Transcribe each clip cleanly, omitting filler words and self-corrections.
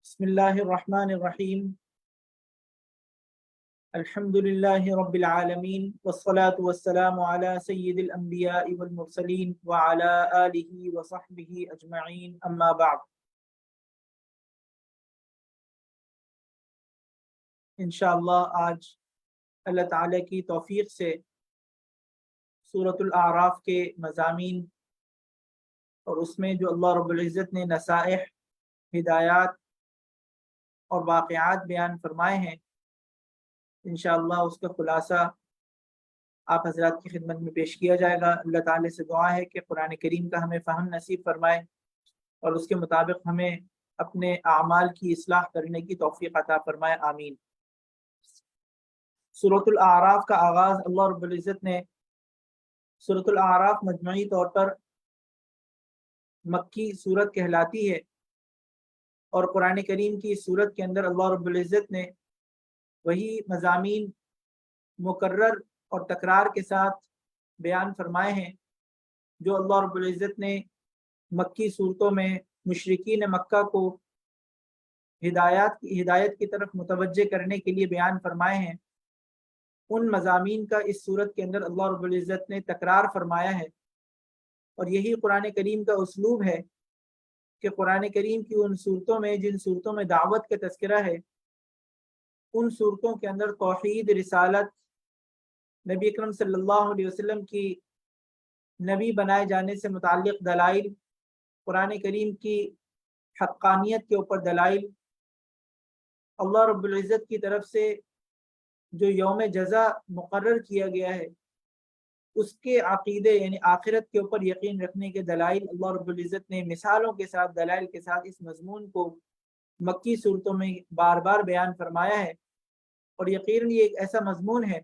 बिस्मिल्लाहिर्रहमानिर्रहीम। अल्हम्दुलिल्लाहि रब्बिल आलमीन वस्सलातु वस्सलामु अला सय्यिदिल अंबिया'i वल मुरसलीन व अला आलिहि व सहबिहि अजमईन, अम्मा बाद। इंशाअल्लाह आज अल्लाह ताला की तौफीक से सूरतुल आराफ के मज़ामीन और उसमें जो अल्लाह रब्बुल इज़्ज़त ने नसाइह, हिदायत और वाक़िआत बयान फरमाए हैं, इंशाअल्लाह उसका खुलासा आप हज़रात की खिदमत में पेश किया जाएगा। अल्लाह ताला से दुआ है कि कुरान करीम का हमें फ़हम नसीब फरमाए और उसके मुताबिक हमें अपने आमाल की इस्लाह करने की तौफीक अता फरमाए, आमीन। सूरतुल आराफ का आगाज़ अल्लाह रब्बुल इज़्ज़त ने सूरतुल आराफ मजमूई तौर पर मक्की सूरत कहलाती है और कुरान करीम की इस सूरत के अंदर अल्लाह रब्बुल इज़्ज़त ने वही मज़ामीन मुकर्रर और तकरार के साथ बयान फरमाए हैं जो अल्लाह रब्बुल इज़्ज़त ने मक्की सूरतों में मुशरिकीन मक्का को हिदायत की तरफ मुतवज्जे करने के लिए बयान फरमाए हैं। उन मज़ामीन का इस सूरत के अंदर अल्लाह रब्बुल इज़्ज़त ने तकरार फरमाया है और यही कुरान करीम का उसलूब है कि कुरान करीम की उन सूरतों में जिन सूरतों में दावत का तज़किरा है, उन सूरतों के अंदर तौहीद, रिसालत, नबी अकरम सल्लल्लाहु अलैहि वसल्लम की नबी बनाए जाने से मुताल्लिक़ दलाइल, कुरान करीम की हक़्क़ानियत के ऊपर दलाइल, अल्लाह रब्बुल इज़्ज़त की तरफ से जो यौम जज़ा मुकर्रर किया गया है उसके अक़ीदे यानी आखिरत के ऊपर यकीन रखने के दलाइल अल्लाह रब्बुल इज़्ज़त ने मिसालों के साथ, दलाइल के साथ इस मज़मून को मक्की सूरतों में बार बार बयान फरमाया है। और यकीनन ये एक ऐसा मज़मून है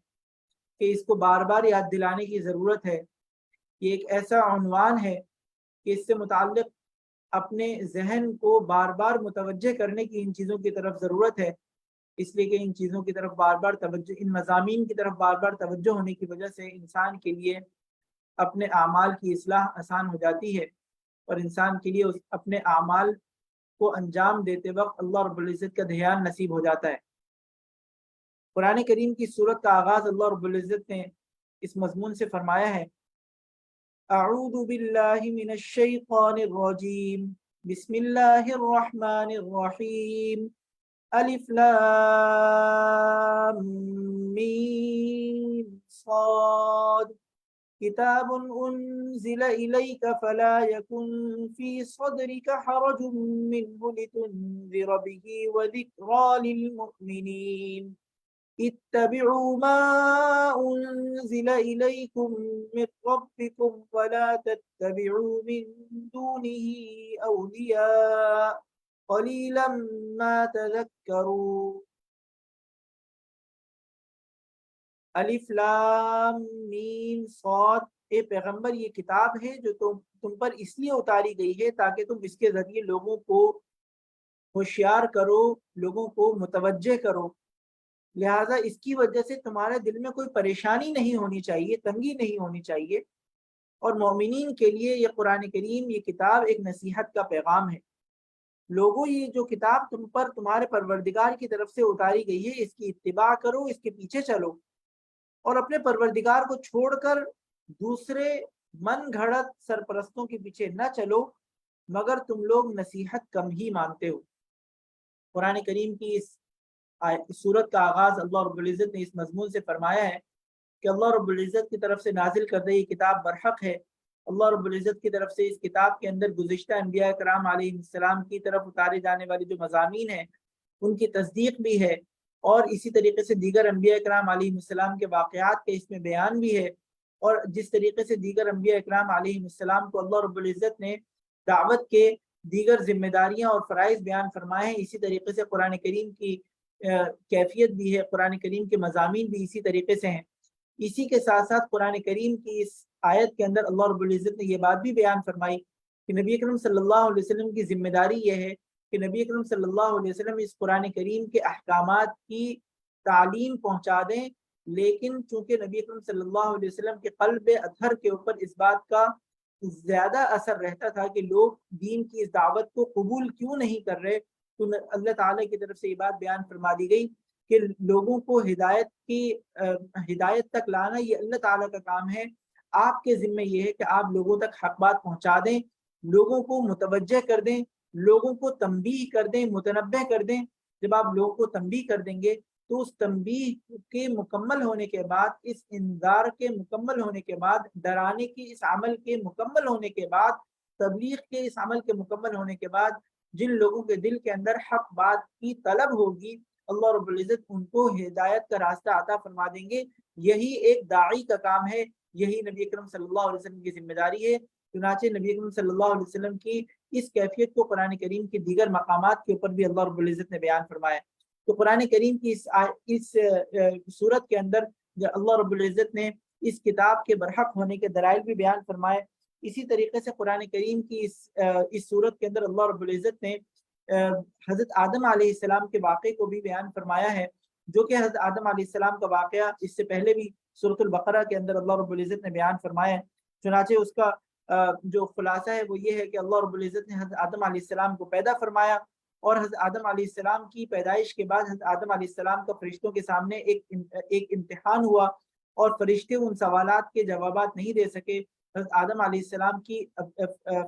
कि इसको बार बार याद दिलाने की ज़रूरत है। ये एक ऐसा उन्वान है कि इससे मुताल्लिक़ अपने जहन को बार बार मुतवज्जे करने की इन चीज़ों की तरफ ज़रूरत है, इसलिए कि इन चीज़ों की तरफ बार बार तवज्जो, इन मज़ामीन की तरफ बार बार तवज्जो होने की वजह से इंसान के लिए अपने आमाल की इस्लाह आसान हो जाती है और इंसान के लिए अपने आमाल को अंजाम देते वक्त अल्लाह रब्बुल इज़्ज़त का ध्यान नसीब हो जाता है। कुरान करीम की सूरत का आगाज़ अल्लाह रब्बुल इज़्ज़त ने इस मज़मून से फरमाया है, अऊज़ु बिल्लाहि मिनश शैतानिर रजीम, बिस्मिल्लाहिर रहमानिर रहीम, अलिफ लाम मीम साद, किताबुन उन्ज़िला इलैका फला यकुन फी सदरिका हरजुम मिन्हु लितुन्ज़िरा बिही व ज़िक्रा लिल मुमिनीन, इत्तबिउ मा उन्ज़िला इलैकुम मिन रब्बिकुम वला तत्तबिउ मिन दूनिही औलिया क़लीलन मा तज़क्करून। अलिफ लाम मीम साद, ए पैगंबर ये किताब है जो तुम पर इसलिए उतारी गई है ताकि तुम इसके जरिए लोगों को होशियार करो, लोगों को मुतवज्जे करो। लिहाजा इसकी वजह से तुम्हारे दिल में कोई परेशानी नहीं होनी चाहिए, तंगी नहीं होनी चाहिए। और मोमिनीन के लिए ये कुरान करीम, ये किताब एक नसीहत का पैगाम है। लोगों, ये जो किताब तुम पर तुम्हारे परवरदिगार की तरफ से उतारी गई है, इसकी इत्तिबा करो, इसके पीछे चलो और अपने परवरदिगार को छोड़कर दूसरे मन घड़त सरपरस्तों के पीछे न चलो, मगर तुम लोग नसीहत कम ही मानते हो। कुरान करीम की इस सूरत का आगाज़ अल्लाह रब्बुल इज़्ज़त ने इस मज़मून से फरमाया है कि अल्लाह रब्बुल इज़्ज़त की तरफ से नाजिल कर दी किताब बरहक है। अल्लाह रब्बुल इज़्ज़त की तरफ से इस किताब के अंदर गुज़िश्ता अंबिया कराम अलैहिस्सलाम की तरफ उतारे जाने वाले जो मज़ामीन हैं उनकी तस्दीक भी है और इसी तरीके से दीगर अंबिया कराम अलैहिस्सलाम के वाक़यात के इसमें बयान भी है। और जिस तरीके से दीगर अंबिया कराम अलैहिस्सलाम को अल्लाह रब्बुल इज़्ज़त ने दावत के दीगर जिम्मेदारियाँ और फ़राइज़ बयान फरमाए हैं, इसी तरीके से कुरान करीम की कैफियत भी है, कुरान करीम के मज़ामीन भी इसी तरीके से हैं। इसी के साथ साथ कुरान करीम की इस आयत के अंदर अल्लाह रब्बुल इज़्ज़त ने ये बात भी बयान फरमाई कि नबी अकरम सल्लल्लाहु अलैहि वसल्लम की जिम्मेदारी यह है कि नबी अकरम सल्लल्लाहु अलैहि वसल्लम इस कुरान करीम के अहकामात की तालीम पहुँचा दें। लेकिन चूँकि नबी अकरम सल्लल्लाहु अलैहि वसल्लम के क़ल्ब अतहर के ऊपर इस बात का ज़्यादा असर रहता था कि लोग दीन की इस दावत को कबूल क्यों नहीं कर रहे, تو اللہ تعالیٰ کی طرف سے یہ بات بیان فرما دی گئی کہ لوگوں کو ہدایت تک لانا یہ اللہ تعالیٰ کا کام ہے، آپ کے ذمہ یہ ہے کہ آپ لوگوں تک حق بات پہنچا دیں، لوگوں کو متوجہ کر دیں، لوگوں کو تنبیہ کر دیں، متنبہ کر دیں۔ جب آپ لوگوں کو تنبیہ کر دیں گے تو اس تنبیہ کے مکمل ہونے کے بعد، اس انذار کے مکمل ہونے کے بعد، ڈرانے کی اس عمل کے مکمل ہونے کے بعد، تبلیغ کے اس عمل کے مکمل ہونے کے بعد، جن لوگوں کے دل کے اندر حق بات کی طلب ہوگی، اللہ رب العزت ان کو ہدایت کا راستہ عطا فرما دیں گے۔ یہی ایک داعی کا کام ہے، یہی نبی اکرم صلی اللہ علیہ وسلم کی ذمہ داری ہے۔ چنانچہ نبی اکرم صلی اللہ علیہ وسلم کی اس کیفیت کو قرآن کریم کی دیگر مقامات کے اوپر بھی اللہ رب العزت نے بیان فرمایا۔ تو قرآن کریم کی اس صورت کے اندر اللہ رب العزت نے اس کتاب کے برحق ہونے کے دلائل بھی بیان فرمائے۔ اسی طریقے سے قرآن کریم کی اس صورت کے اندر اللہ رب العزت نے حضرت آدم علیہ السلام کے واقعے کو بھی بیان فرمایا ہے، جو کہ حضرت آدم علیہ السلام کا واقعہ اس سے پہلے بھی سورۃ البقرہ کے اندر اللہ رب العزت نے بیان فرمایا ہے۔ چنانچہ اس کا جو خلاصہ ہے وہ یہ ہے کہ اللہ رب العزت نے حضرت آدم علیہ السلام کو پیدا فرمایا، اور حضرت آدم علیہ السلام کی پیدائش کے بعد حضرت آدم علیہ السلام کا فرشتوں کے سامنے ایک امتحان ہوا، اور فرشتے ان سوالات کے جوابات نہیں دے سکے۔ حضرت آدم علیہ السلام کی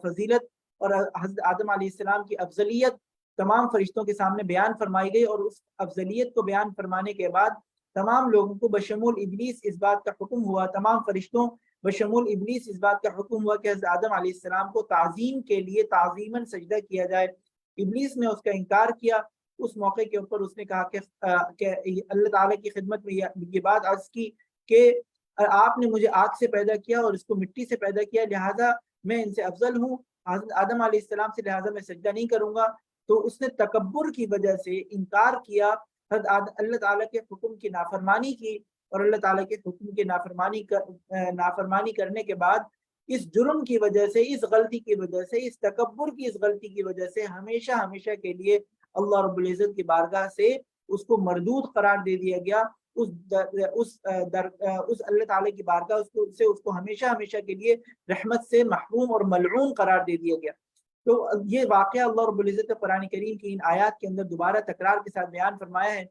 فضیلت اور حضرت آدم علیہ السلام کی افضلیت تمام فرشتوں کے سامنے بیان فرمائی گئی، اور اس افضلیت کو بیان فرمانے کے بعد تمام لوگوں کو بشمول ابلیس اس بات کا حکم ہوا، تمام فرشتوں بشمول ابلیس اس بات کا حکم ہوا کہ حضرت آدم علیہ السلام کو تعظیم کے لیے تعظیماً سجدہ کیا جائے۔ ابلیس نے اس کا انکار کیا۔ اس موقع کے اوپر اس نے کہا کہ اللہ تعالیٰ کی خدمت میں یہ بات عرض کی کہ آپ نے مجھے آگ سے پیدا کیا اور اس کو مٹی سے پیدا کیا، لہٰذا میں ان سے افضل ہوں، حضرت آدم علیہ السلام سے، لہٰذا میں سجدہ نہیں کروں گا۔ تو اس نے تکبر کی وجہ سے انکار کیا، اللہ تعالیٰ کے حکم کی نافرمانی کی، اور اللہ تعالیٰ کے حکم کی نافرمانی کرنے کے بعد اس جرم کی وجہ سے، اس غلطی کی وجہ سے، اس تکبر کی اس غلطی کی وجہ سے ہمیشہ ہمیشہ کے لیے اللہ رب العزت کی بارگاہ سے اس کو مردود قرار دے دیا گیا۔ اس اللہ تعالیٰ کی بارگاہ اس کو ہمیشہ ہمیشہ کے لیے رحمت سے محروم اور ملعون قرار دے دیا گیا۔ تو یہ واقعہ اللہ رب العزت نے قرآن کریم کی ان آیات کے اندر دوبارہ تکرار کے ساتھ بیان فرمایا ہے،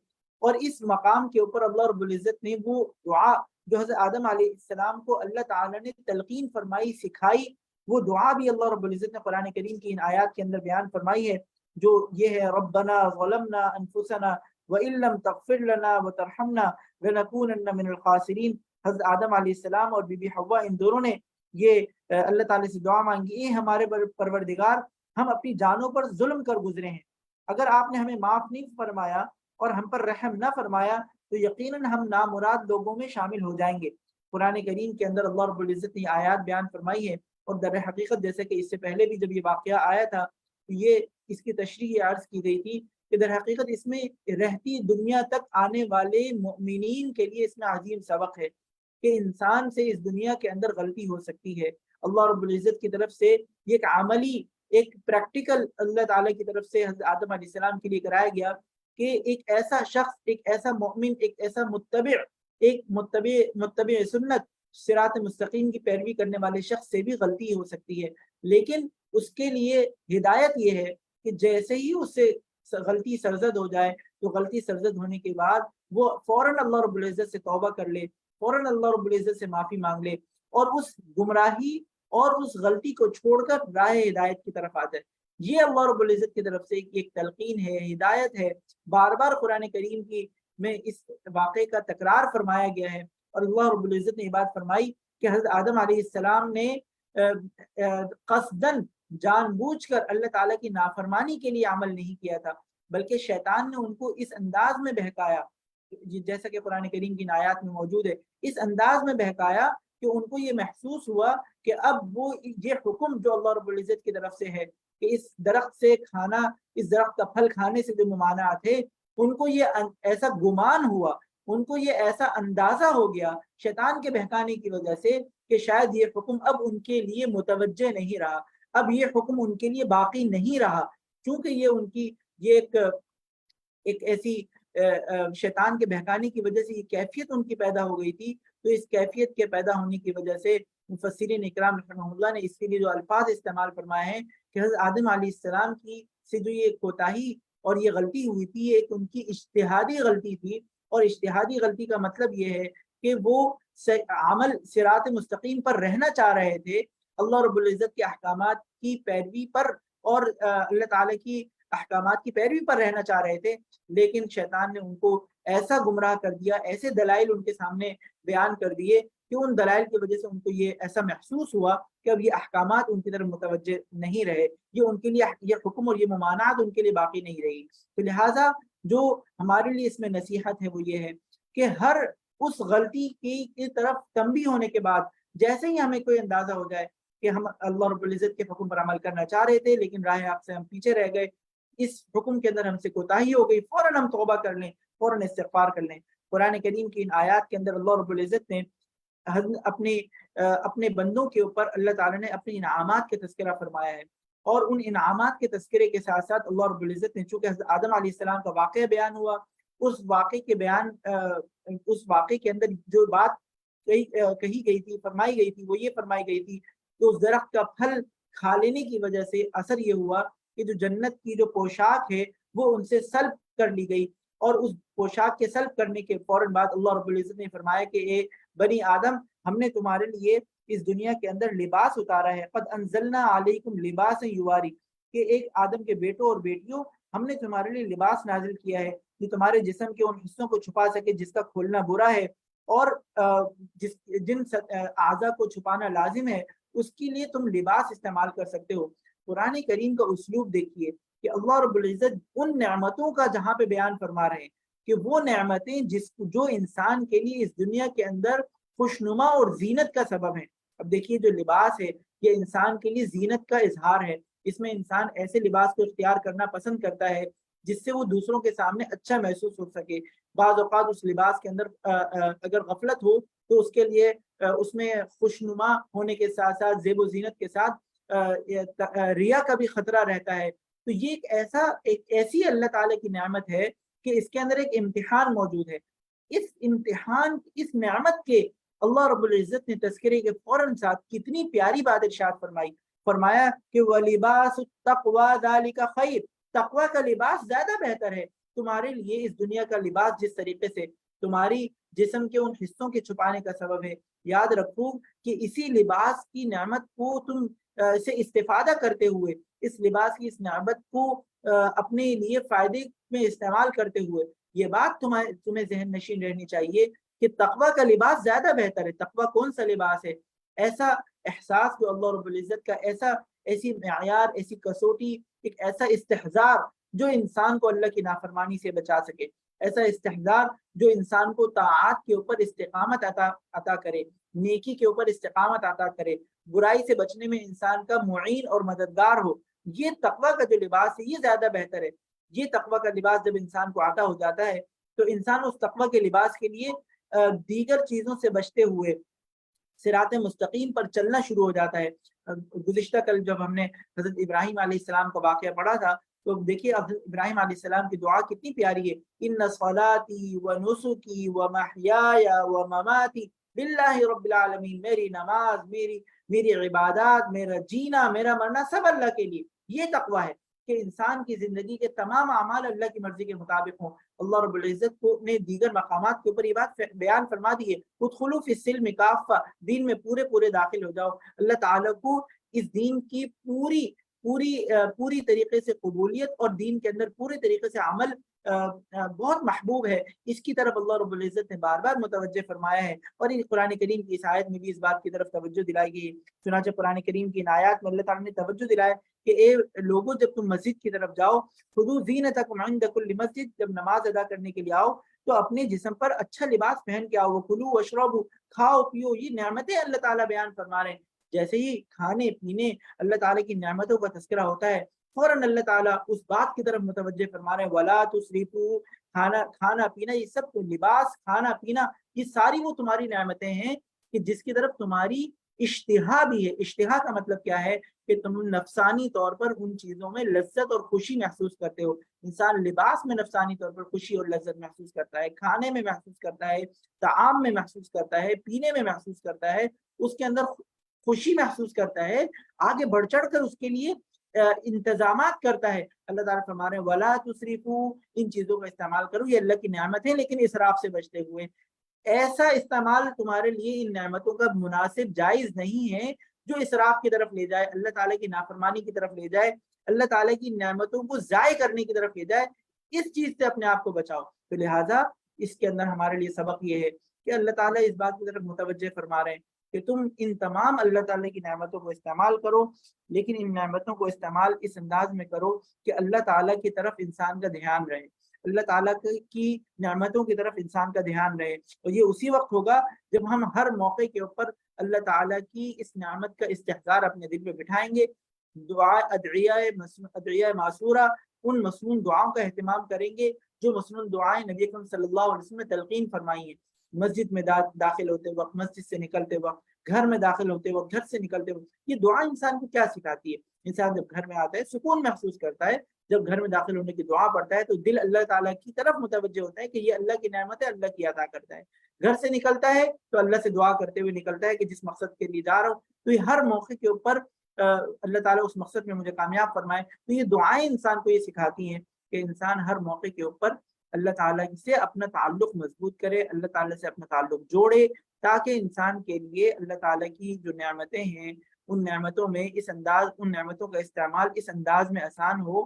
اور اس مقام کے اوپر اللہ رب العزت نے وہ دعا جو حضرت آدم علیہ السلام کو اللہ تعالیٰ نے تلقین فرمائی، سکھائی، وہ دعا بھی اللہ رب العزت نے قرآن کریم کی ان آیات کے اندر بیان فرمائی ہے، جو یہ ہے ربنا ظلمنا انفسنا وَإِن لَّمْ تَغْفِرْ لَنَا وَتَرْحَمْنَا لَنَكُونَنَّ مِنَ الْخَاسِرِينَ۔ حضرت آدم علیہ السلام اور بی بی حوا ان دونوں نے یہ اللہ تعالیٰ سے دعا مانگی، اے ہمارے پروردگار، ہم اپنی جانوں پر ظلم کر گزرے ہیں، اگر آپ نے ہمیں معاف نہیں فرمایا اور ہم پر رحم نہ فرمایا تو یقیناً ہم نامراد لوگوں میں شامل ہو جائیں گے۔ قرآن کریم کے اندر اللہ رب العزت نے آیات بیان فرمائی ہے، اور در حقیقت جیسے کہ اس سے پہلے بھی جب یہ واقعہ آیا تھا تو یہ اس کی تشریح عرض کی گئی تھی کہ در حقیقت اس میں رہتی دنیا تک آنے والے مؤمنین کے لیے اس میں عظیم سبق ہے کہ انسان سے اس دنیا کے اندر غلطی ہو سکتی ہے۔ اللہ رب العزت کی طرف سے یہ ایک عملی، ایک پریکٹیکل اللہ تعالیٰ کی طرف سے حضرت آدم علیہ السلام کے لیے کرایا گیا کہ ایک ایسا شخص، ایک ایسا مومن، ایک ایسا متبع سنت، صراط مستقیم کی پیروی کرنے والے شخص سے بھی غلطی ہو سکتی ہے، لیکن اس کے لیے ہدایت یہ ہے کہ جیسے ہی اس سے غلطی سرزد ہو جائے تو غلطی سرزد ہونے کے بعد وہ فوراً اللہ رب العزت سے توبہ کر لے، فوراً اللہ رب العزت سے معافی مانگ لے، اور اس گمراہی اور اس غلطی کو چھوڑ کر راہ ہدایت کی طرف آ جائے۔ یہ اللہ رب العزت کی طرف سے ایک تلقین ہے، ہدایت ہے۔ بار بار قرآن کریم کی میں اس واقعے کا تکرار فرمایا گیا ہے، اور اللہ رب العزت نے یہ بات فرمائی کہ حضرت آدم علیہ السلام نے قصداً، جان بوجھ کر اللہ تعالیٰ کی نافرمانی کے لیے عمل نہیں کیا تھا، بلکہ شیطان نے ان کو اس انداز میں بہکایا، جیسا کہ قرآن کریم کی آیات میں موجود ہے، اس انداز میں بہکایا کہ ان کو یہ محسوس ہوا کہ اب وہ یہ حکم جو اللہ رب العزت کی طرف سے ہے کہ اس درخت سے کھانا، اس درخت کا پھل کھانے سے جو ممانعات ہے، ان کو یہ ایسا گمان ہوا، ان کو یہ ایسا اندازہ ہو گیا شیطان کے بہکانے کی وجہ سے کہ شاید یہ حکم اب ان کے لیے متوجہ نہیں رہا، اب یہ حکم ان کے لیے باقی نہیں رہا، چونکہ یہ ان کی یہ ایک ایسی شیطان کے بہکانے کی وجہ سے یہ کیفیت ان کی پیدا ہو گئی تھی۔ تو اس کیفیت کے پیدا ہونے کی وجہ سے مفسرین اکرام رحمہ اللہ نے اس کے لیے جو الفاظ استعمال فرمائے ہیں کہ حضرت آدم علیہ السلام کی سے جو یہ کوتاہی اور یہ غلطی ہوئی تھی، ایک ان کی اجتہادی غلطی تھی، اور اجتہادی غلطی کا مطلب یہ ہے کہ وہ عمل صراط مستقیم پر رہنا چاہ رہے تھے، اللہ رب العزت کے احکامات کی پیروی پر اور اللہ تعالیٰ کی احکامات کی پیروی پر رہنا چاہ رہے تھے، لیکن شیطان نے ان کو ایسا گمراہ کر دیا، ایسے دلائل ان کے سامنے بیان کر دیے کہ ان دلائل کی وجہ سے ان کو یہ ایسا محسوس ہوا کہ اب یہ احکامات ان کی طرف متوجہ نہیں رہے، یہ ان کے لیے یہ حکم اور یہ ممانعت ان کے لیے باقی نہیں رہی۔ تو لہٰذا جو ہمارے لیے اس میں نصیحت ہے وہ یہ ہے کہ ہر اس غلطی کی طرف تنبیہ ہونے کے بعد جیسے ہی ہمیں کوئی اندازہ ہو جائے کہ ہم اللہ رب العزت کے حکم پر عمل کرنا چاہ رہے تھے لیکن راہ حق سے ہم پیچھے رہ گئے، اس حکم کے اندر ہم سے کوتاہی ہو گئی، فوراً ہم توبہ کر لیں، فوراً استغفار کر لیں۔ قرآن کریم کی ان آیات کے اندر اللہ رب العزت نے اپنے بندوں کے اوپر اللہ تعالیٰ نے اپنے انعامات کے تذکرہ فرمایا ہے، اور ان انعامات کے تذکرے کے ساتھ ساتھ اللہ رب العزت نے چونکہ حضرت آدم علیہ السلام کا واقعہ بیان ہوا، اس واقعے کے اندر جو بات کہی گئی تھی، فرمائی گئی تھی، وہ یہ فرمائی گئی تھی کہ اس درخت کا پھل کھا لینے کی وجہ سے اثر یہ ہوا کہ جو جنت کی جو پوشاک ہے وہ ان سے سلب کر لی گئی، اور اس پوشاک کے سلب کرنے کے فوراً بعد اللہ رب العزت نے فرمایا کہ اے بنی آدم، ہم نے تمہارے لیے اس دنیا کے اندر لباس اتارا ہے، قد انزلنا علیکم لباسا یواری، کہ ایک آدم کے بیٹوں اور بیٹیوں ہم نے تمہارے لیے لباس نازل کیا ہے جو تمہارے جسم کے ان حصوں کو چھپا سکے جس کا کھولنا برا ہے، اور جن اعضاء کو چھپانا لازم ہے اس کے لیے تم لباس استعمال کر سکتے ہو۔ قرآن کریم کا اسلوب دیکھیے کہ اللہ رب العزت ان نعمتوں کا جہاں پہ بیان فرما رہے ہیں کہ وہ نعمتیں جو انسان کے لیے اس دنیا کے اندر خوشنما اور زینت کا سبب ہیں۔ اب دیکھیے جو لباس ہے یہ انسان کے لیے زینت کا اظہار ہے، اس میں انسان ایسے لباس کو اختیار کرنا پسند کرتا ہے جس سے وہ دوسروں کے سامنے اچھا محسوس ہو سکے۔ بعض اوقات اس لباس کے اندر اگر غفلت ہو تو اس کے لیے اس میں خوشنما ہونے کے ساتھ ساتھ زیب و زینت کے ساتھ ریا کا بھی خطرہ رہتا ہے۔ تو یہ ایک ایسی اللہ تعالیٰ کی نعمت ہے کہ اس کے اندر ایک امتحان موجود ہے۔ اس امتحان، اس نعمت کے اللہ رب العزت نے تذکرے کے فوراً ساتھ کتنی پیاری بات ارشاد فرمایا کہ وَلِبَاسُ التَّقْوَى ذَلِكَ خَيْرٌ، تقوی کا لباس زیادہ بہتر ہے تمہارے لیے۔ اس دنیا کا لباس جس طریقے سے تمہاری جسم کے ان حصوں کے چھپانے کا سبب ہے، یاد رکھو کہ اسی لباس کی نعمت کو تم سے استفادہ کرتے ہوئے، اس لباس کی اس نعمت کو اپنے لیے فائدے میں استعمال کرتے ہوئے یہ بات تمہیں ذہن نشین رہنی چاہیے کہ تقوی کا لباس زیادہ بہتر ہے۔ تقوی کون سا لباس ہے؟ ایسا احساس جو اللہ رب العزت کا ایسی معیار، ایسی کسوٹی، ایک ایسا استحضار جو انسان کو اللہ کی نافرمانی سے بچا سکے، ایسا استحضار جو انسان کو طاعات کے اوپر استقامت عطا کرے، نیکی کے اوپر استقامت عطا کرے، برائی سے بچنے میں انسان کا معین اور مددگار ہو۔ یہ تقوی کا جو لباس ہے یہ زیادہ بہتر ہے۔ یہ تقوی کا لباس جب انسان کو عطا ہو جاتا ہے تو انسان اس تقوی کے لباس کے لیے دیگر چیزوں سے بچتے ہوئے صراط مستقیم پر چلنا شروع ہو جاتا ہے۔ گزشتہ کل جب ہم نے حضرت ابراہیم علیہ السلام کا واقعہ پڑھا تھا تو دیکھیے حضرت ابراہیم علیہ السلام کی دعا کتنی پیاری ہے، ان صلاتی و نسکی و محیای و مماتی للہ رب العالمین، میری نماز، میری عبادات، میرا جینا، میرا مرنا سب اللہ کے لیے۔ یہ تقوی ہے کہ انسان کی زندگی کے تمام اعمال اللہ کی مرضی کے مطابق ہوں۔ اللہ رب العزت کو نے دیگر مقامات کے اوپر یہ بات بیان فرما دی ہے، ادخلوا فی السلم کافہ، دین میں پورے داخل ہو جاؤ۔ اللہ تعالیٰ کو اس دین کی پوری طریقے سے قبولیت اور دین کے اندر پورے طریقے سے عمل بہت محبوب ہے۔ اس کی طرف اللہ رب العزت نے بار بار متوجہ فرمایا ہے، اور قرآن کریم کی اس آیت میں بھی اس بات کی طرف توجہ دلائی گئی ہے۔ چنانچہ قرآن کریم کی ان آیات میں اللہ تعالیٰ نے توجہ دلایا کہ اے لوگوں، جب تم مسجد کی طرف جاؤ، خذوا زینتکم عند کل مسجد، جب نماز ادا کرنے کے لیے آؤ تو اپنے جسم پر اچھا لباس پہن کے آؤ۔ وکلوا واشربوا، کھاؤ پیو۔ یہ نعمتیں اللہ تعالیٰ بیان فرما رہے ہیں۔ جیسے ہی کھانے پینے اللہ تعالیٰ کی نعمتوں کا تذکرہ ہوتا ہے فوراً اللہ تعالیٰ اس بات کی طرف متوجہ فرما رہے ہیں، ولا تسرفوا، کھانا پینا، یہ سب تو لباس، کھانا پینا، یہ ساری وہ تمہاری نعمتیں ہیں کہ جس کی طرف تمہاری اشتہا بھی ہے۔ اشتہا کا مطلب کیا ہے کہ تم نفسانی طور پر ان چیزوں میں لذت اور خوشی محسوس کرتے ہو۔ انسان لباس میں نفسانی طور پر خوشی اور لذت محسوس کرتا ہے، کھانے میں محسوس کرتا ہے، طعام میں محسوس کرتا ہے، پینے میں محسوس کرتا ہے، اس کے اندر خوشی محسوس کرتا ہے۔ آگے بڑھ چڑھ کر اس کے لیے इंतजामात करता है। अल्लाह ताला फरमा रहे हैं वला तुसरिफू, इन चीजों का इस्तेमाल करो, ये अल्लाह की नेमत है लेकिन इसराफ से बचते हुए। ऐसा इस्तेमाल तुम्हारे लिए इन नेमतों का मुनासिब जायज नहीं है जो इसराफ की तरफ ले जाए, अल्लाह ताला की नाफरमानी की तरफ ले जाए, अल्लाह ताला की नेमतों को जाय करने की तरफ ले जाए। इस चीज से अपने आप को बचाओ। तो लिहाजा इसके अंदर हमारे लिए सबक ये है कि अल्लाह ताला इस बात की तरफ मुतवज्जे फरमा रहे हैं कि तुम इन तमाम अल्लाह ताला की नेमतों को इस्तेमाल करो, लेकिन इन नेमतों को इस्तेमाल इस अंदाज में करो कि अल्लाह ताला की तरफ इंसान का ध्यान रहे, अल्लाह ताला की नेमतों की तरफ इंसान का ध्यान रहे। और ये उसी वक्त होगा जब हम हर मौके के ऊपर अल्लाह ताला की इस नेमत का इस्तेहज़ार अपने दिल में बिठाएंगे, दुआ अदइया मासूरा, उन मसनून दुआओं का एहतमाम करेंगे जो मसनून दुआएं नबी अकरम सल्लल्लाहु अलैहि वसल्लम ने तलकीन फरमाई है। मस्जिद में दाखिल होते वक्त, मस्जिद से निकलते वक्त, घर में दाखिल होते वक्त, घर से निकलते वक्त, ये दुआ इंसान को क्या सिखाती है? इंसान जब घर में आता है सुकून महसूस करता है, जब घर में दाखिल होने की दुआ पढ़ता है तो दिल अल्लाह ताला की तरफ मुतवज्जे होता है कि ये अल्लाह की नेमत है, अल्लाह की अता करता है। घर से निकलता है तो अल्लाह से दुआ करते हुए निकलता है कि जिस मकसद के लिए जा रहा हूँ, तो ये हर मौके के ऊपर अल्लाह ताला उस मकसद में मुझे कामयाब फरमाए। तो ये दुआएं इंसान को ये सिखाती हैं कि इंसान हर मौके के ऊपर अल्लाह ताला से अपना ताल्लुक मजबूत करे, अल्लाह ताला से अपना ताल्लुक जोड़े, ताकि इंसान के लिए अल्लाह ताला की जो नेमतें हैं उन नेमतों में उन नेमतों का इस्तेमाल इस अंदाज में आसान हो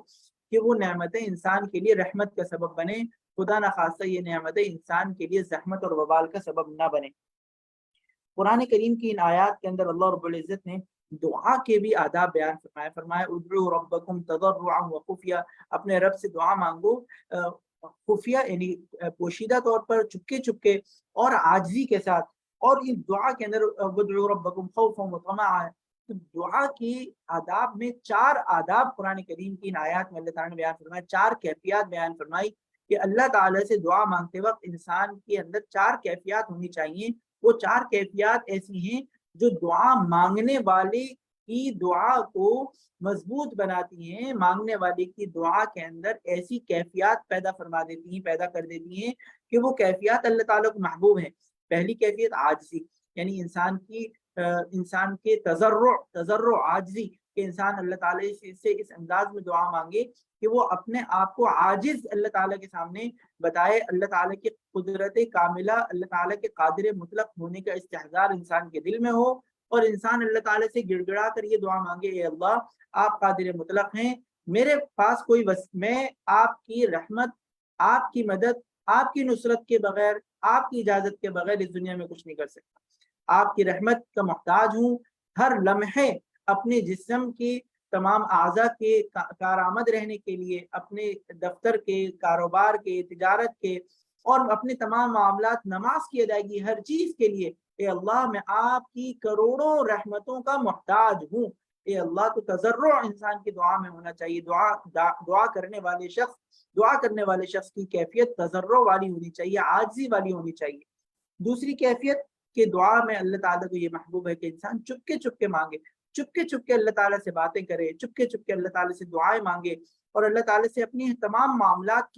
कि वो नेमतें इंसान के लिए रहमत का सबब बने, खुदा न खास्ता ये नेमतें इंसान के लिए ज़हमत और वबाल का सबब न बने। कुरान करीम की इन आयात के अंदर अल्लाह रब्बुल इज़्ज़त ने दुआ के भी आदाब बयान फरमाया उदउ रब्बकुम तज़र्रुअन व खुफिया, अपने रब से दुआ मांगो खुफिया यानी पोशीदा तौर पर, चुपके चुपके और आजिज़ी के साथ। और इस दुआ के अंदर उदउ रब्बकुम खौफन व तमअ, तो दुआ की आदाब में 4 आदाब कुरान करीम की इन आयात में अल्लाह ताला ने बयान फरमाया, 4 कैफियत बयान फरमाई कि अल्लाह ताला से दुआ मांगते वक्त इंसान के अंदर 4 कैफियत होनी चाहिए। वो 4 कैफियत ऐसी हैं जो दुआ मांगने वाले की दुआ को मजबूत बनाती हैं, मांगने वाले की दुआ के अंदर ऐसी कैफियत पैदा फरमा देती हैं, पैदा कर देती हैं कि वो कैफियत अल्लाह ताला को महबूब है। पहली कैफियत आजिज़ी, यानी इंसान के तजर्रो आजिज़ी कि इंसान अल्लाह ताला से इस अंदाज में दुआ मांगे कि वो अपने आप को आजिज़ अल्लाह ताला के सामने बताए, अल्लाह ताला की कुदरत कामिला, अल्लाह ताला के कादिर मुतलक होने का इस्तेहज़ार इंसान के दिल में हो, और इंसान अल्लाह ताला से गिड़गिड़ा कर ये दुआ मांगे, ए अल्लाह आप कादिर मुतलक हैं, मेरे पास मैं आपकी रहमत, आपकी मदद, आपकी नुसरत के बगैर, आपकी इजाजत के बगैर इस दुनिया में कुछ नहीं कर सकता। आपकी रहमत का मोहताज हूँ। हर लम्हे अपने जिस्म की तमाम आज़ा के कारामद रहने के लिए, अपने दफ्तर के, कारोबार के, तिजारत के और अपने तमाम मामलात, नमाज की अदायगी, हर चीज़ के लिए ए अल्लाह मैं आपकी करोड़ों रहमतों का मोहताज हूँ। ए अल्लाह, तो तजर्रो इंसान की दुआ में होना चाहिए। दुआ करने वाले शख्स की कैफियत तजर्रो वाली होनी चाहिए, आजिज़ी वाली होनी चाहिए। दूसरी कैफियत कि दुआ में अल्लाह ताला को ये महबूब है कि इंसान चुपके चुपके मांगे, चुपके चुपके अल्लाह ताला से बातें करे, चुपके चुपके अल्लाह ताला से दुआएं मांगे और अल्लाह ताला से अपनी तमाम मामलात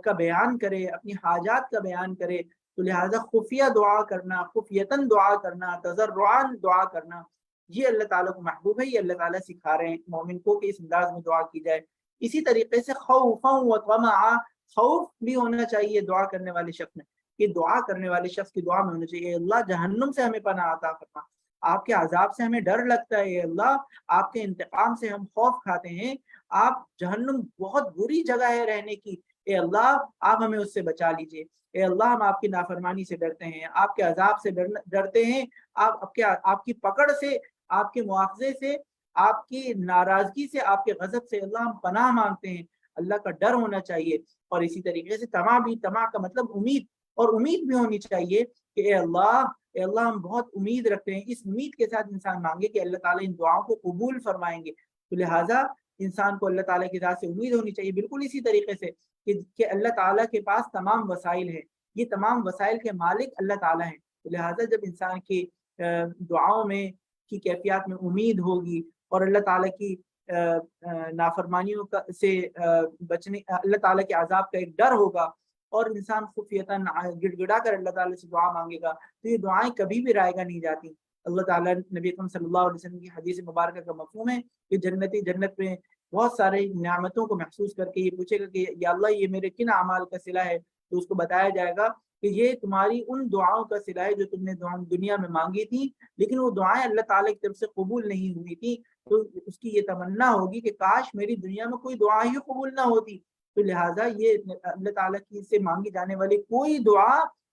का बयान करे, अपनी हाजात का बयान करे। तो लिहाजा खुफिया दुआ करना, खुफियतन दुआ करना, तजर्रुआन दुआ करना, ये अल्लाह ताला को महबूब है। ये अल्लाह ताला सिखा रहे हैं मोमिन को कि इस अंदाज में दुआ की जाए। इसी तरीके से खौफन व तमअ, खौफ भी होना चाहिए दुआ करने वाले शख्स में, कि दुआ करने वाले शख्स की दुआ में होना चाहिए अल्लाह जहन्नुम से हमें पनाह अता फरमा, आपके अजाब से हमें डर लगता है अल्लाह, आपके इंतकाम से हम खौफ खाते हैं, आप जहन्नुम बहुत बुरी जगह है रहने की, ए अल्लाह आप हमें उससे बचा लीजिए। ए अल्लाह हम आपकी नाफरमानी से डरते हैं, आपके अजाब से डरते हैं, आपकी पकड़ से, आपके मुआवजे से, आपकी नाराजगी से, आपके गजब से अल्लाह हम पनाह मांगते हैं। अल्लाह का डर होना चाहिए। और इसी तरीके से तमा का मतलब उम्मीद, और उम्मीद भी होनी चाहिए कि ए अल्लाह हम बहुत उम्मीद रखते हैं। इस उम्मीद के साथ इंसान मांगे कि अल्लाह ताला इन दुआओं को कबूल फरमाएंगे। तो लिहाजा इंसान को अल्लाह ताला की ज़ात से उम्मीद होनी चाहिए। बिल्कुल इसी तरीके से कि अल्लाह ताला के पास तमाम वसाइल हैं, ये तमाम वसाइल के मालिक अल्लाह ताला हैं। तो लिहाजा जब इंसान की दुआओं में की कैफियत में उम्मीद होगी और अल्लाह ताला की नाफरमानियों से बचने, अल्लाह ताला के अजाब का एक डर होगा और इंसान खुफियतन गिड़गिड़ा कर अल्लाह ताला से दुआ मांगेगा, तो ये दुआएं कभी भी रायगा नहीं जाती। اللہ ताला नबी अकरम सल्लल्लाहु अलैहि वसल्लम की हदीस मुबारक का मफहूम है कि जन्नती जन्नत में बहुत सारे नियामतों को महसूस करके ये पूछेगा कि या अल्लाह ये मेरे किन अमाल का सिला है, तो उसको बताया जाएगा कि ये तुम्हारी उन दुआओं का सिला है जो तुमने दुनिया में मांगी थी, लेकिन वो दुआएं अल्लाह ताला की तरफ से कबूल नहीं हुई थी। तो उसकी ये तमन्ना होगी कि काश मेरी दुनिया में कोई दुआ ही कबूल ना होती। तो लिहाजा ये अल्लाह ताला की से मांगी जाने वाली कोई दुआ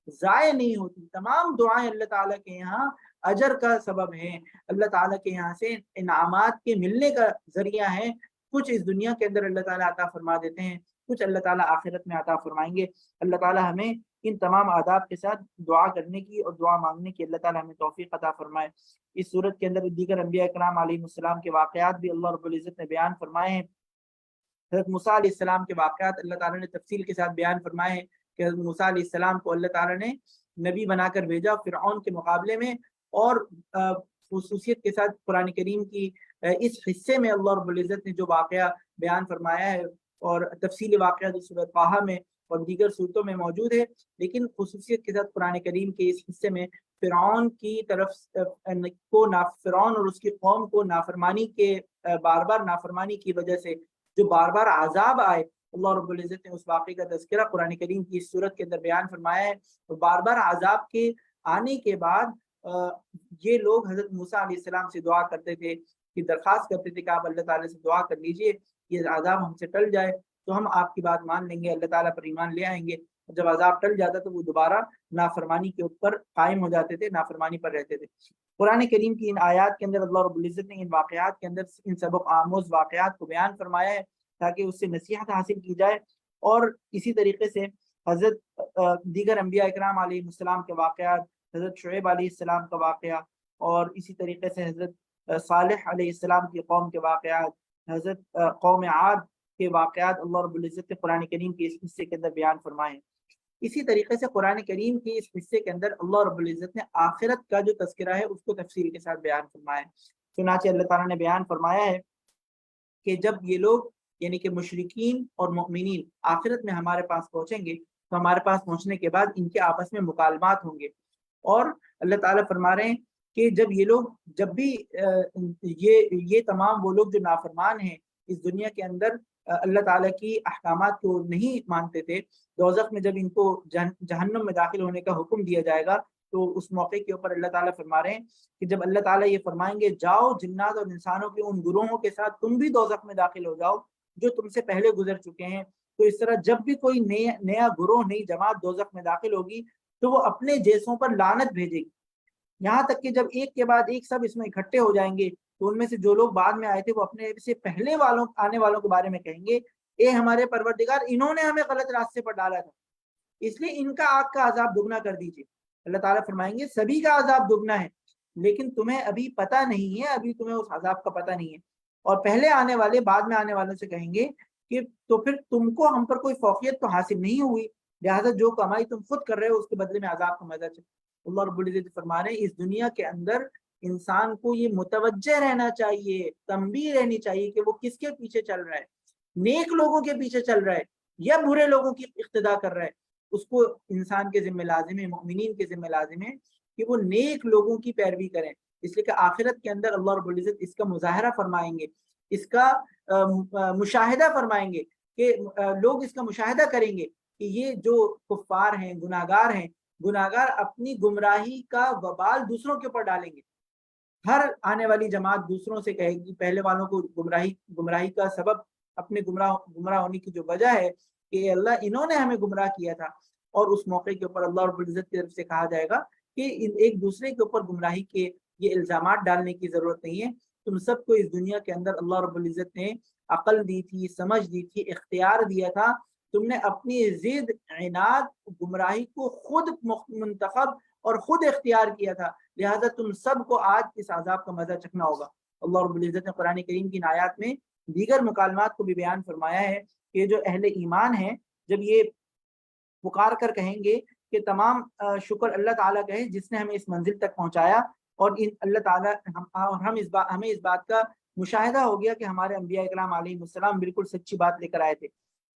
ज़ाय नहीं होती। तमाम दुआएं अल्लाह ताला के यहाँ अजर का सबब है, अल्लाह ताला के यहाँ से इनामात के मिलने का जरिया है। कुछ इस दुनिया के अंदर अल्लाह ताला अता फरमा देते हैं, कुछ अल्लाह ताला आखिरत में अता फरमाएंगे। अल्लाह ताला हमें इन तमाम आदाब के साथ दुआ करने की और दुआ मांगने की अल्लाह ताला हमें तौफीक अता फरमाए। इस सूरत के अंदर दीगर अंबिया इकराम अलैहिस्सलाम के वाक़यात भी अल्लाह रब्बुल इज़्ज़त ने बयान फरमाए हैं। हज़रत मूसा अलैहिस्सलाम के वाक़यात अल्लाह ताला ने तफसील के साथ बयान फरमाए हैं कि हज़रत मूसा अलैहिस्सलाम को अल्लाह ताला ने नबी बनाकर भेजा फ़िरऔन के मुकाबले में। और खुसूसियत के साथ कुरान करीम की इस हिस्से में अल्लाह रब्बुल इज़्ज़त ने जो वाक़या बयान फरमाया है और तफसीली वाक़या जो सूरह ताहा में और दीगर सूरतों में मौजूद है, लेकिन खुसूसियत के साथ कुरान करीम के इस हिस्से में फ़िरऔन की तरफ फ़िरऔन और उसकी कौम को नाफरमानी के बार बार नाफरमानी की वजह से जो बार बार आज़ाब आए, अल्लाह रब्बुल इज़्ज़त ने उस वाक़े का तज़किरा कुरान करीम की इस सूरत के अंदर बयान फरमाया है। तो बार बार आज़ाब के आने के बाद ये लोग हज़रत मूसा अलैहिस्सलाम से दुआ करते थे कि दरख्वास्त करते थे कि आप अल्लाह ताला से दुआ कर लीजिए, ये आज़ाब हमसे टल जाए तो हम आपकी बात मान लेंगे, अल्लाह ताला पर ईमान ले आएंगे। जब आज़ाब टल जाता तो वो दोबारा नाफरमानी के ऊपर कायम हो जाते थे, नाफरमानी पर रहते थे। कुरान करीम की इन आयात के अंदर अल्लाह रब्बुल इज़्ज़त ने इन वाक़यात के अंदर इन सबक आमोज़ वाक़यात को बयान फरमाया है ताकि उससे नसीहत हासिल की जाए। और इसी तरीके से हज़रत दीगर अंबिया इकराम अलैहिस्सलाम के वाक़यात, हज़रत शुएब अलैहिस्सलाम का वाक़या और इसी तरीके से हज़रत सालेह अलैहिस्सलाम की कौम के वाक़यात, हज़रत कौम आद के वाक़यात अल्लाह रब्बुल इज़्ज़त ने कुरान करीम के इस हिस्से के अंदर बयान फरमाए हैं। इसी तरीके से कुरान करीम के इस हिस्से के अंदर अल्लाह रब्बुल इज़्ज़त ने आखिरत का जो तज़किरा है उसको तफसील के साथ बयान फरमाया है। चुनांचे अल्लाह ताला ने बयान फरमाया है कि जब ये लोग यानी कि मुशरिकीन और मोमिनीन आखिरत में हमारे पास पहुंचेंगे तो हमारे पास पहुंचने के बाद इनके आपस में मुकालमात होंगे। और अल्लाह ताला फरमा रहे हैं कि जब भी ये तमाम वो लोग जो नाफरमान हैं इस दुनिया के अंदर अल्लाह ताला की अहकामात को नहीं मानते थे, दोज़ख में जब इनको जहन्नुम में दाखिल होने का हुक्म दिया जाएगा तो उस मौके के ऊपर अल्लाह ताला फरमा रहे हैं कि जब अल्लाह ताला ये फरमाएंगे जाओ जिन्नात और इंसानों के उन गुरोहों के साथ तुम भी दोज़ख में दाखिल हो जाओ जो तुमसे पहले गुजर चुके हैं। तो इस तरह जब भी कोई नया गुरोह, नई जमात दोज़ख में दाखिल होगी तो वो अपने जैसों पर लानत भेजेगी, यहाँ तक कि जब एक के बाद एक सब इसमें इकट्ठे हो जाएंगे तो उनमें से जो लोग बाद में आए थे वो अपने से पहले वालों आने वालों के बारे में कहेंगे, ए हमारे परवरदिगार, इन्होंने हमें गलत रास्ते पर डाला था, इसलिए इनका आग का अजाब दुगना कर दीजिए। अल्लाह ताला फरमाएंगे सभी का अजाब दुगना है, लेकिन तुम्हें अभी पता नहीं है, अभी तुम्हें उस अजाब का पता नहीं है। और पहले आने वाले बाद में आने वालों से कहेंगे कि तो फिर तुमको हम पर कोई फौकियत तो हासिल नहीं हुई, लिहाजा जो कमाई तुम खुद कर रहे हो उसके बदले में अजाब का मजा चलो। अल्लाह रब्बुल इज़्ज़त फरमा रहे हैं इस दुनिया के अंदर इंसान को ये मुतवज्जे रहना चाहिए, तंबीह रहनी चाहिए कि वो किसके पीछे चल रहा है, नेक लोगों के पीछे चल रहा है या बुरे लोगों की इक्तिदा कर रहा है। उसको इंसान के जिम्मे लाजिम है, मोमिनीन के जिम्मे लाजिम है कि वो नेक लोगों की पैरवी करें। इसलिए कि आखिरत के अंदर अल्लाह रब्बुल इज़्ज़त इसका मुजाहरा फरमाएंगे, इसका मुशाहिदा फरमाएंगे कि लोग इसका मुशाहिदा करेंगे कि ये जो कुफ्फार हैं, गुनाहगार अपनी गुमराही का वबाल दूसरों के ऊपर डालेंगे। हर आने वाली जमात दूसरों से कहेगी, पहले वालों को गुमराही का सबब अपने गुमराह होने की जो वजह है कि अल्लाह इन्होंने हमें गुमराह किया था। और उस मौके के ऊपर अल्लाह रब्बुल इज़्ज़त की तरफ से कहा जाएगा कि एक दूसरे के ऊपर गुमराही के ये इल्जामात डालने की जरूरत नहीं है। तुम सबको इस दुनिया के अंदर अल्लाह रब्बुल इज़्ज़त ने अक्ल दी थी, समझ दी थी, इख्तियार दिया था, तुमने अपनी जिद, इनाद, गुमराही को खुद मुंतखब और खुद इख्तियार किया था, लिहाजा तुम सबको आज इस अजाब का मजा चखना होगा। अल्लाह रब्बुल इज़्ज़त ने कुरान करीम की आयत में दीगर मुकालमात को भी बयान फरमाया है कि जो अहले ईमान है जब ये पुकार कर कहेंगे कि तमाम शुक्र अल्लाह ताला का है जिसने हमें इस मंजिल तक पहुंचाया। और इन अल्लाह ताला हमें इस बात का मुशाहिदा हो गया कि हमारे अंबिया इकराम अलैहिस्सलाम बिल्कुल सच्ची बात लेकर आए थे।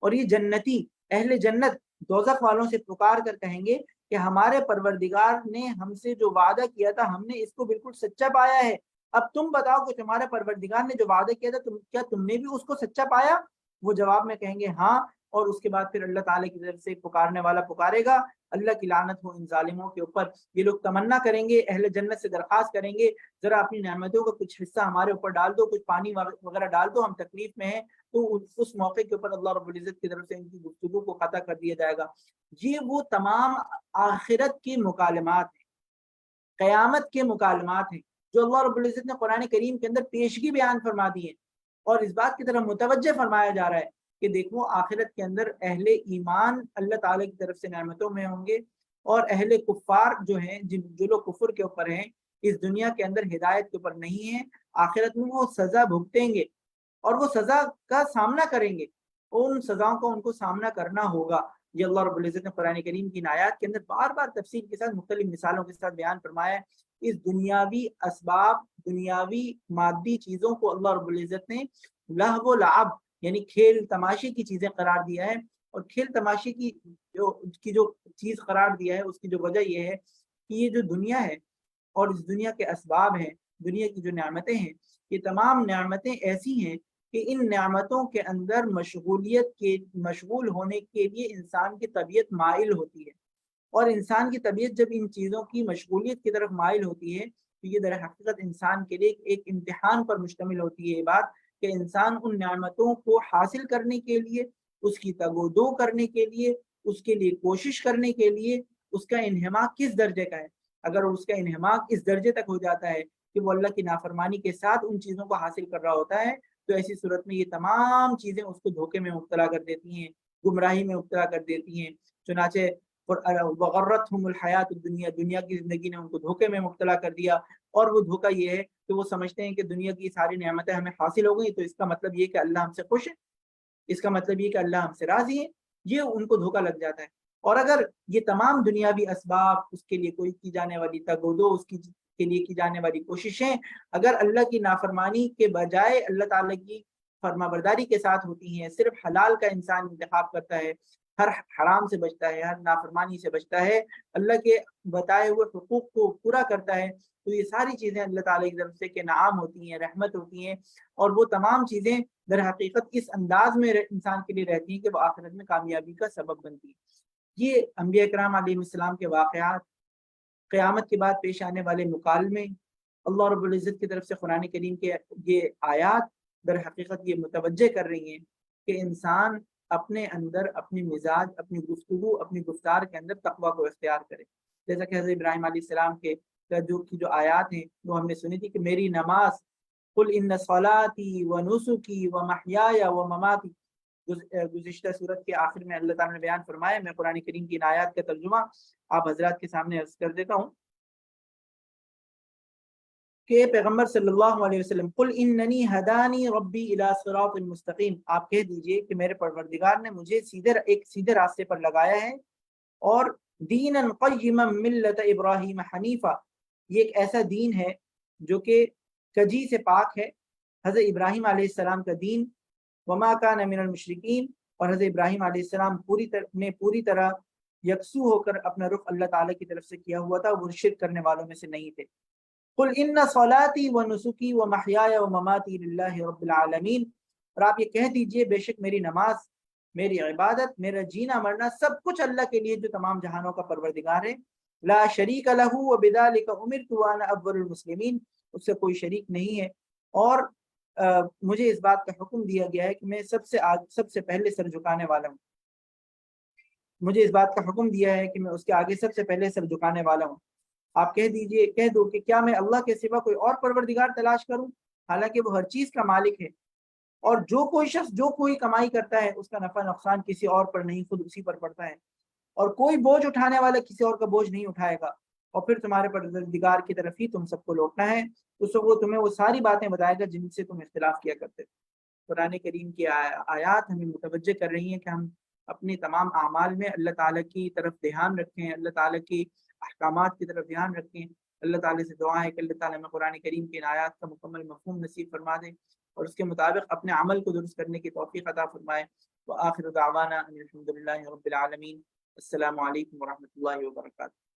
और ये जन्नती अहले जन्नत दोज़ख वालों से पुकार कर कहेंगे کہ ہمارے پروردگار نے ہم سے جو وعدہ کیا تھا ہم نے اس کو بالکل سچا پایا ہے، اب تم بتاؤ کہ تمہارے پروردگار نے جو وعدہ کیا تھا کیا تم نے بھی اس کو سچا پایا؟ وہ جواب میں کہیں گے ہاں، اور اس کے بعد پھر اللہ تعالیٰ کی طرف سے پکارنے والا پکارے گا، اللہ کی لعنت ہو ان ظالموں کے اوپر۔ یہ لوگ تمنا کریں گے، اہل جنت سے درخواست کریں گے ذرا اپنی نعمتوں کا کچھ حصہ ہمارے اوپر ڈال دو، کچھ پانی وغیرہ ڈال دو، ہم تکلیف میں ہیں۔ تو اس موقع کے اوپر اللہ رب العزت کی طرف سے ان کی گفتگو کو قطع کر دیا جائے گا۔ یہ وہ تمام آخرت کے مکالمات ہیں، قیامت کے مکالمات ہیں جو اللہ رب العزت نے قرآن کریم کے اندر پیشگی بیان فرما دی ہے، اور اس بات کی طرف متوجہ فرمایا جا رہا ہے کہ دیکھو آخرت کے اندر اہل ایمان اللہ تعالیٰ کی طرف سے نعمتوں میں ہوں گے، اور اہل کفار جو ہیں جو لوگ کفر کے اوپر ہیں، اس دنیا کے اندر ہدایت کے اوپر نہیں ہیں، آخرت میں وہ سزا بھگتیں گے اور وہ سزا کا سامنا کریں گے، ان سزاؤں کا ان کو سامنا کرنا ہوگا۔ یہ اللہ رب العزت نے قرآن کریم کی آیات کے اندر بار بار تفصیل کے ساتھ مختلف مثالوں کے ساتھ بیان فرمایا ہے۔ اس دنیاوی اسباب، دنیاوی مادی چیزوں کو اللہ رب العزت نے لہو و لعب یعنی کھیل تماشے کی چیزیں قرار دیا ہے، اور کھیل تماشے کی جو چیز قرار دیا ہے اس کی جو وجہ یہ ہے کہ یہ جو دنیا ہے اور اس دنیا کے اسباب ہیں، دنیا کی جو نعمتیں ہیں، یہ تمام نعمتیں ایسی ہیں کہ ان نعمتوں کے اندر مشغول ہونے کے لیے انسان کی طبیعت مائل ہوتی ہے، اور انسان کی طبیعت جب ان چیزوں کی مشغولیت کی طرف مائل ہوتی ہے تو یہ در حقیقت انسان کے لیے ایک امتحان پر مشتمل ہوتی ہے یہ بات کہ انسان ان نعمتوں کو حاصل کرنے کے لیے، اس کی تگ و دو کرنے کے لیے، اس کے لیے کوشش کرنے کے لیے اس کا انہماک کس درجے کا ہے۔ اگر اس کا انہماک اس درجے تک ہو جاتا ہے کہ وہ اللہ کی نافرمانی کے ساتھ ان چیزوں کو حاصل کر رہا ہوتا ہے تو ایسی صورت میں یہ تمام چیزیں اس کو دھوکے میں مبتلا کر دیتی ہیں، گمراہی میں مبتلا کر دیتی ہیں۔ چنانچہ وغرتہم الحیات الدنیا، دنیا کی زندگی نے ان کو دھوکے میں مبتلا کر دیا، اور وہ دھوکہ یہ ہے کہ وہ سمجھتے ہیں کہ دنیا کی ساری نعمتیں ہمیں حاصل ہو گئی تو اس کا مطلب یہ کہ اللہ ہم سے خوش ہے، اس کا مطلب یہ کہ اللہ ہم سے راضی ہے، یہ ان کو دھوکہ لگ جاتا ہے۔ اور اگر یہ تمام دنیاوی اسباب، اس کے لیے کوئی کی جانے والی تگ و دو، اس کے لیے کی جانے والی کوششیں اگر اللہ کی نافرمانی کے بجائے اللہ تعالیٰ کی فرما برداری کے ساتھ ہوتی ہیں، صرف حلال کا انسان انتخاب کرتا ہے، ہر حرام سے بچتا ہے، ہر نافرمانی سے بچتا ہے، اللہ کے بتائے ہوئے حقوق کو پورا کرتا ہے، تو یہ ساری چیزیں اللہ تعالیٰ کی طرف سے کہ نعام ہوتی ہیں، رحمت ہوتی ہیں، اور وہ تمام چیزیں در حقیقت اس انداز میں انسان کے لیے رہتی ہیں کہ وہ آخرت میں کامیابی کا سبب بنتی ہے۔ یہ انبیاء کرام علیہ السلام کے واقعات، قیامت کے بعد پیش آنے والے مکالمے، اللہ رب العزت کی طرف سے قرآن کریم کے یہ آیات در حقیقت یہ متوجہ کر رہی ہیں کہ انسان اپنے اندر اپنی مزاج، اپنی گفتگو، اپنی گفتار کے اندر تقوی کو اختیار کرے۔ جیسا کہ حضرت ابراہیم علیہ السلام کے جو آیات ہیں وہ ہم نے سنی تھی کہ میری نماز، قل ان صلاتی و نسکی و محیای و مماتی، گزشتہ صورت کے آخر میں اللہ تعالیٰ نے بیان فرمایا۔ میں قرآن کریم کی ان آیات کا ترجمہ آپ حضرات کے سامنے عرض کر دیتا ہوں کہ پیغمبر صلی اللہ علیہ وسلم قل اننی ہدانی ربی الی صراط مستقیم، آپ کہہ دیجئے کہ میرے پروردگار نے مجھے ایک سیدھے راستے پر لگایا ہے، اور دینا قیما ملت ابراہیم حنیفہ، یہ ایک ایسا دین ہے جو کہ کجی سے پاک ہے، حضرت ابراہیم علیہ السلام کا دین، وما کان من المشرکین، اور حضرت ابراہیم علیہ السلام پوری طرح یکسو ہو کر اپنا رخ اللہ تعالیٰ کی طرف سے کیا ہوا تھا، وہ شرک کرنے والوں میں سے نہیں تھے۔ قل ان صلاتی و نسکی و محیای و مماتی للہ رب العالمین، اور آپ یہ کہہ دیجئے بے شک میری نماز، میری عبادت، میرا جینا مرنا سب کچھ اللہ کے لیے جو تمام جہانوں کا پروردگار ہے، لا شریک لہ وبذلک امرت وانا اول المسلمین، اس سے کوئی شریک نہیں ہے، اور مجھے اس بات کا حکم دیا گیا ہے کہ میں سب سے پہلے سر جھکانے والا ہوں، مجھے اس بات کا حکم دیا ہے کہ میں اس کے آگے سب سے پہلے سر جھکانے والا ہوں۔ آپ کہہ دو کہ کیا میں اللہ کے سوا کوئی اور پروردگار تلاش کروں، حالانکہ وہ ہر چیز کا مالک ہے، اور جو کوئی شخص جو کوئی کمائی کرتا ہے اس کا نفع نقصان کسی اور پر نہیں، خود اسی پر پڑتا ہے، اور کوئی بوجھ اٹھانے والا کسی اور کا بوجھ نہیں اٹھائے گا، اور پھر تمہارے پروردگار کی طرف ہی تم سب کو لوٹنا ہے، اس وقت وہ تمہیں وہ ساری باتیں بتائے گا جن سے تم اختلاف کیا کرتے تھے۔ قرآن کریم کی آیات ہمیں متوجہ کر رہی ہیں کہ ہم اپنے تمام اعمال میں اللہ تعالیٰ کی طرف دھیان رکھیں، اللہ تعالیٰ کی احکامات کی طرف دھیان رکھیں۔ اللہ تعالیٰ سے دعا ہے کہ اللہ تعالیٰ میں قرآن کریم کی آیات کا مکمل مفہوم نصیب فرما دیں اور اس کے مطابق اپنے عمل کو درست کرنے کی توفیق عطا فرمائے۔ وآخر دعوانا ان الحمد للہ رب العالمین۔ السلام علیکم ورحمۃ اللہ وبرکاتہ.